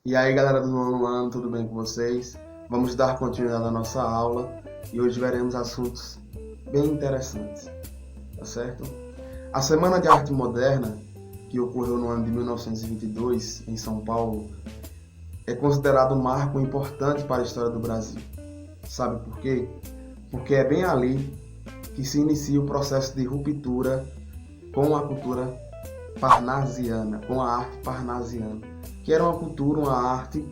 E aí, galera do nono ano, tudo bem com vocês? Vamos dar continuidade à nossa aula e hoje veremos assuntos bem interessantes, tá certo? A Semana de Arte Moderna, que ocorreu no ano de 1922 em São Paulo, é considerado um marco importante para a história do Brasil. Sabe por quê? Porque é bem ali que se inicia o processo de ruptura com a cultura parnasiana, com a arte parnasiana, que era uma cultura, uma arte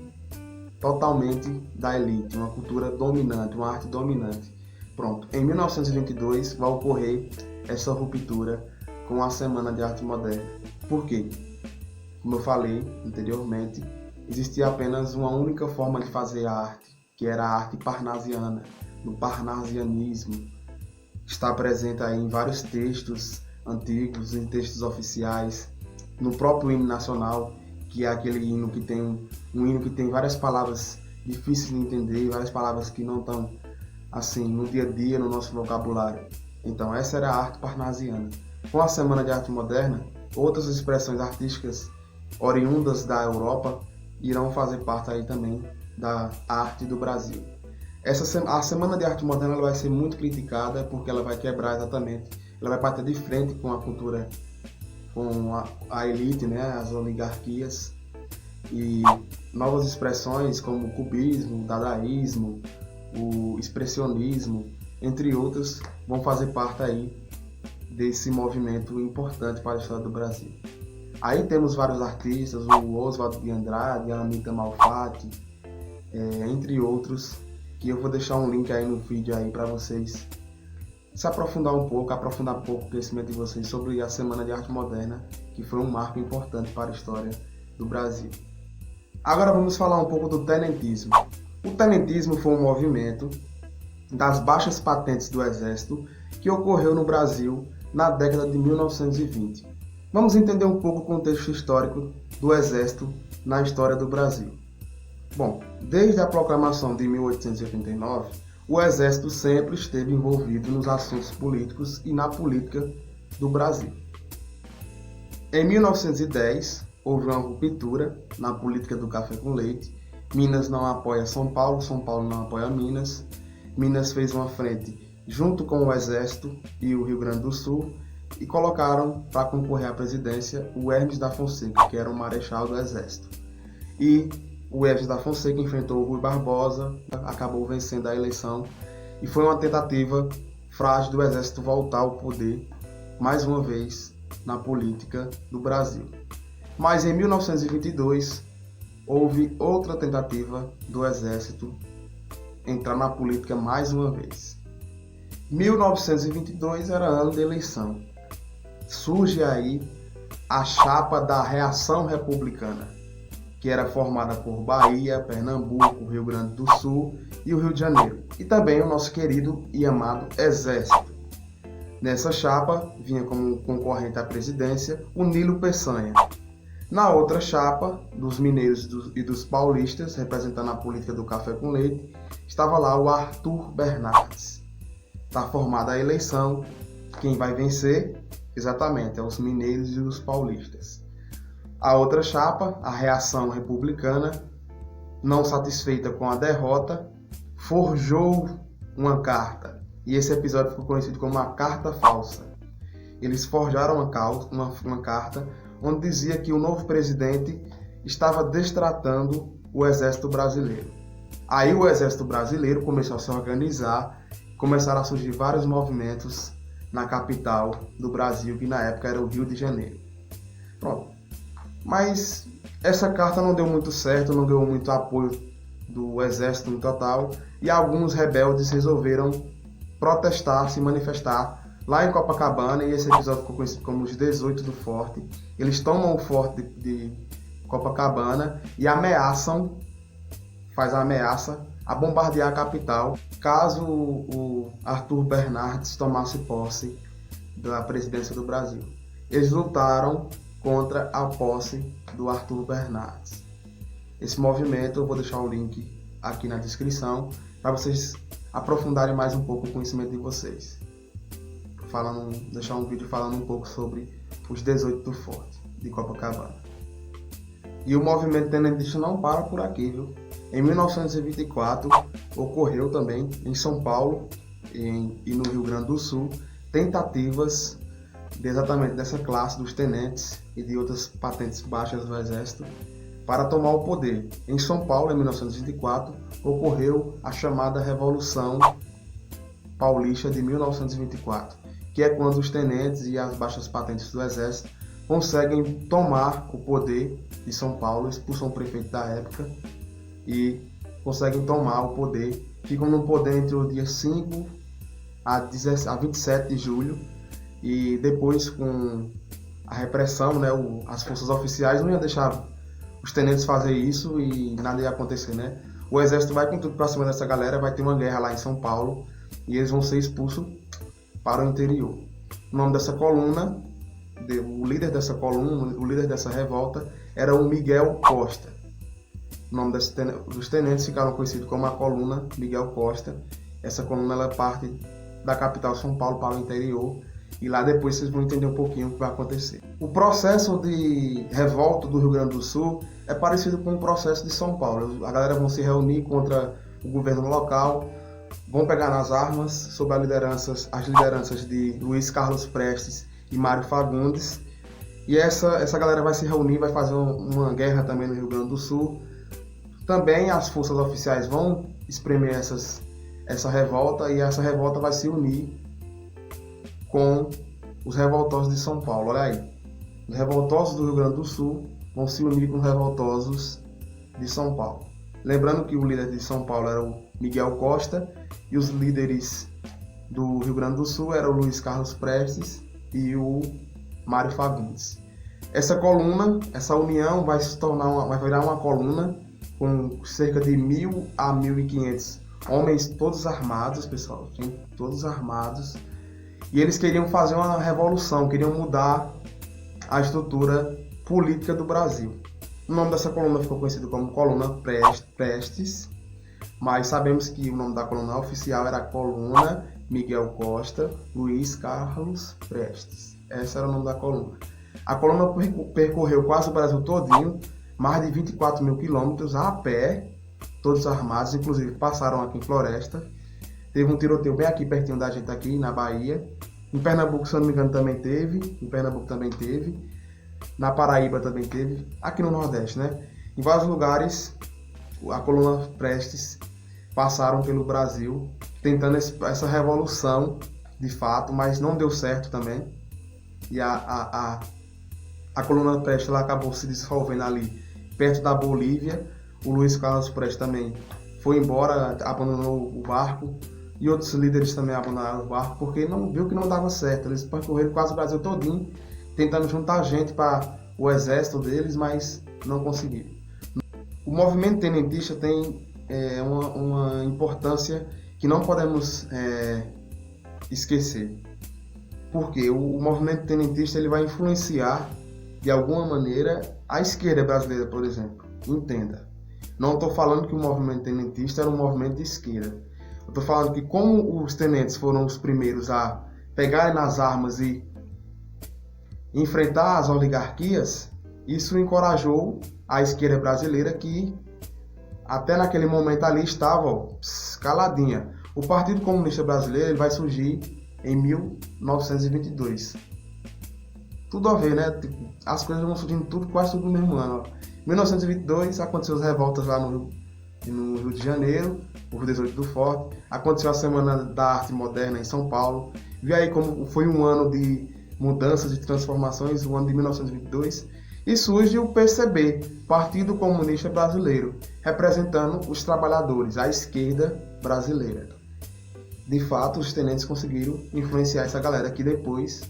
totalmente da elite, uma cultura dominante, uma arte dominante. Pronto, em 1922 vai ocorrer essa ruptura com a Semana de Arte Moderna. Por quê? Como eu falei anteriormente, existia apenas uma única forma de fazer a arte, que era a arte parnasiana, no parnasianismo. Está presente aí em vários textos antigos, em textos oficiais, no próprio hino nacional, que é aquele hino que tem um hino que tem várias palavras difíceis de entender, várias palavras que não estão assim no dia a dia no nosso vocabulário. Então essa era a arte parnasiana. Com a Semana de Arte Moderna, outras expressões artísticas oriundas da Europa irão fazer parte aí também da arte do Brasil. A Semana de Arte Moderna ela vai ser muito criticada porque ela vai quebrar exatamente, ela vai bater de frente com a cultura, com a elite, né, as oligarquias, e novas expressões como o cubismo, o dadaísmo, o expressionismo, entre outros, vão fazer parte aí desse movimento importante para a história do Brasil. Aí temos vários artistas, o Oswald de Andrade, a Anita Malfatti, entre outros, que eu vou deixar um link aí no vídeo aí para vocês se aprofundar um pouco o conhecimento de vocês sobre a Semana de Arte Moderna, que foi um marco importante para a história do Brasil. Agora vamos falar um pouco do tenentismo. O tenentismo foi um movimento das baixas patentes do Exército que ocorreu no Brasil na década de 1920. Vamos entender um pouco o contexto histórico do Exército na história do Brasil. Bom, desde a proclamação de 1889, o Exército sempre esteve envolvido nos assuntos políticos e na política do Brasil. Em 1910, houve uma ruptura na política do café com leite. Minas não apoia São Paulo não apoia Minas. Minas fez uma frente junto com o Exército e o Rio Grande do Sul e colocaram para concorrer à presidência o Hermes da Fonseca, que era o marechal do Exército. E o Hermes da Fonseca enfrentou o Rui Barbosa, acabou vencendo a eleição e foi uma tentativa frágil do Exército voltar ao poder mais uma vez na política do Brasil. Mas em 1922 houve outra tentativa do Exército entrar na política mais uma vez. 1922 era ano de eleição. Surge aí a chapa da Reação Republicana, que era formada por Bahia, Pernambuco, Rio Grande do Sul e o Rio de Janeiro, e também o nosso querido e amado Exército. Nessa chapa vinha como concorrente à presidência o Nilo Peçanha. Na outra chapa, dos mineiros e dos paulistas, representando a política do café com leite, estava lá o Arthur Bernardes. Está formada a eleição, quem vai vencer? Exatamente, é os mineiros e os paulistas. A outra chapa, a Reação Republicana, não satisfeita com a derrota, forjou uma carta. E esse episódio ficou conhecido como a Carta Falsa. Eles forjaram uma carta onde dizia que o novo presidente estava destratando o Exército Brasileiro. Aí o Exército Brasileiro começou a se organizar, começaram a surgir vários movimentos na capital do Brasil, que na época era o Rio de Janeiro. Pronto. Mas essa carta não deu muito certo, não deu muito apoio do Exército no total, e alguns rebeldes resolveram protestar, se manifestar lá em Copacabana, e esse episódio ficou conhecido como os 18 do Forte. Eles tomam o Forte de Copacabana e faz a ameaça a bombardear a capital caso o Arthur Bernardes tomasse posse da presidência do Brasil. Eles lutaram contra a posse do Arthur Bernardes. Esse movimento, eu vou deixar o link aqui na descrição para vocês aprofundarem mais um pouco o conhecimento de vocês. Deixar um vídeo falando um pouco sobre os 18 do Forte de Copacabana. E o movimento tenentista não para por aqui, viu? Em 1924, ocorreu também em São Paulo e no Rio Grande do Sul tentativas exatamente dessa classe dos tenentes e de outras patentes baixas do Exército para tomar o poder. Em São Paulo, em 1924, ocorreu a chamada Revolução Paulista de 1924, que é quando os tenentes e as baixas patentes do Exército conseguem tomar o poder de São Paulo, expulsam o prefeito da época e conseguem tomar o poder. Ficam no poder entre o dia 5 a 27 de julho e depois, com a repressão, né, as forças oficiais não iam deixar os tenentes fazer isso e nada ia acontecer, né? O exército vai com tudo para cima dessa galera, vai ter uma guerra lá em São Paulo e eles vão ser expulsos para o interior. O nome dessa coluna, o líder dessa coluna, o líder dessa revolta era o Miguel Costa. O nome dos tenentes ficaram conhecidos como a coluna Miguel Costa. Essa coluna ela parte da capital São Paulo para o interior e lá depois vocês vão entender um pouquinho o que vai acontecer. O processo de revolta do Rio Grande do Sul é parecido com o processo de São Paulo. A galera vão se reunir contra o governo local, vão pegar nas armas sob as lideranças de Luiz Carlos Prestes e Mário Fagundes. E essa galera vai se reunir, vai fazer uma guerra também no Rio Grande do Sul. Também as forças oficiais vão espremer essa revolta e essa revolta vai se unir com os revoltosos de São Paulo. Olha aí, os revoltosos do Rio Grande do Sul vão se unir com os revoltosos de São Paulo. Lembrando que o líder de São Paulo era o Miguel Costa e os líderes do Rio Grande do Sul eram o Luiz Carlos Prestes e o Mário Fagundes. Essa coluna, essa união vai virar uma coluna com cerca de 1.000 a 1.500 homens todos armados, pessoal, todos armados. E eles queriam fazer uma revolução, queriam mudar a estrutura política do Brasil. O nome dessa coluna ficou conhecido como Coluna Prestes, mas sabemos que o nome da coluna oficial era a Coluna Miguel Costa, Luiz Carlos Prestes. Esse era o nome da coluna. A coluna percorreu quase o Brasil todinho, mais de 24 mil quilômetros a pé, todos armados, inclusive passaram aqui em Floresta. Teve um tiroteio bem aqui, pertinho da gente aqui, na Bahia. Em Pernambuco, se eu não me engano, também teve. Na Paraíba também teve. Aqui no Nordeste, né? Em vários lugares, a coluna Prestes passaram pelo Brasil, tentando essa revolução, de fato, mas não deu certo também. E a coluna Prestes ela acabou se dissolvendo ali, perto da Bolívia. O Luiz Carlos Prestes também foi embora, abandonou o barco. E outros líderes também abandonaram o barco porque viu que não dava certo. Eles percorreram quase o Brasil todinho, tentando juntar gente para o exército deles, mas não conseguiram. O movimento tenentista tem uma importância que não podemos esquecer. Porque o movimento tenentista ele vai influenciar, de alguma maneira, a esquerda brasileira, por exemplo. Entenda. Não estou falando que o movimento tenentista era um movimento de esquerda. Eu estou falando que como os tenentes foram os primeiros a pegarem nas armas e enfrentar as oligarquias, isso encorajou a esquerda brasileira que até naquele momento ali estava caladinha. O Partido Comunista Brasileiro ele vai surgir em 1922. Tudo a ver, né? As coisas vão surgindo quase tudo no mesmo ano. Em 1922 aconteceu as revoltas lá no Rio de Janeiro, por 18 do Forte. Aconteceu a Semana da Arte Moderna em São Paulo. Vi aí como foi um ano de mudanças e transformações, o ano de 1922. E surge o PCB, Partido Comunista Brasileiro, representando os trabalhadores, a esquerda brasileira. De fato, os tenentes conseguiram influenciar essa galera que depois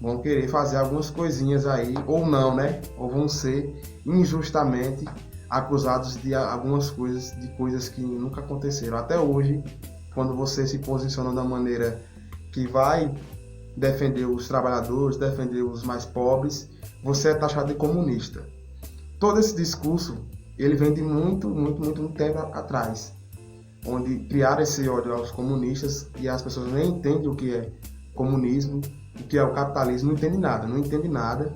vão querer fazer algumas coisinhas aí, ou não, né? Ou vão ser injustamente acusados de algumas coisas, de coisas que nunca aconteceram. Até hoje, quando você se posiciona da maneira que vai defender os trabalhadores, defender os mais pobres, você é taxado de comunista. Todo esse discurso, ele vem de muito tempo atrás, onde criaram esse ódio aos comunistas e as pessoas nem entendem o que é comunismo, o que é o capitalismo, não entendem nada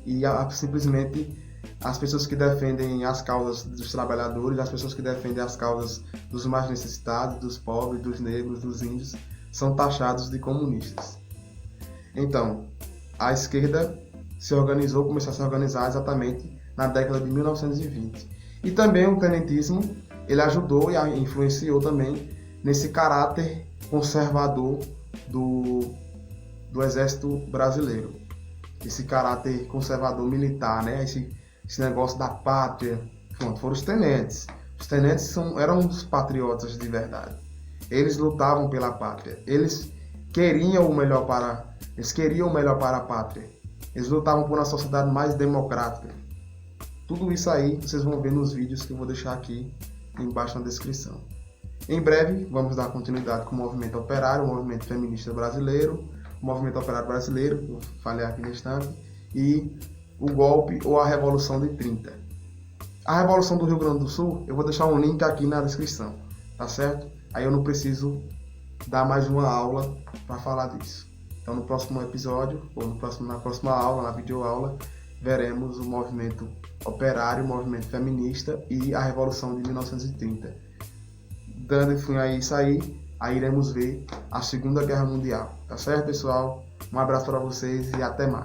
e simplesmente as pessoas que defendem as causas dos trabalhadores, as pessoas que defendem as causas dos mais necessitados, dos pobres, dos negros, dos índios, são taxados de comunistas. Então, a esquerda começou a se organizar exatamente na década de 1920. E também o tenentismo, ele ajudou e influenciou também nesse caráter conservador do exército brasileiro. Esse caráter conservador militar, né? Esse negócio da pátria. Foram os tenentes. Os tenentes eram os patriotas de verdade. Eles lutavam pela pátria. Eles queriam o melhor para a pátria. Eles lutavam por uma sociedade mais democrática. Tudo isso aí vocês vão ver nos vídeos que eu vou deixar aqui embaixo na descrição. Em breve, vamos dar continuidade com o movimento operário, o movimento feminista brasileiro, o movimento operário brasileiro, que eu falei aqui no instante, e o golpe ou a Revolução de 30. A Revolução do Rio Grande do Sul, eu vou deixar um link aqui na descrição, tá certo? Aí eu não preciso dar mais uma aula para falar disso. Então no próximo episódio, ou na próxima aula, na videoaula, veremos o movimento operário, o movimento feminista e a Revolução de 1930. Dando fim a isso aí iremos ver a Segunda Guerra Mundial. Tá certo, pessoal? Um abraço para vocês e até mais.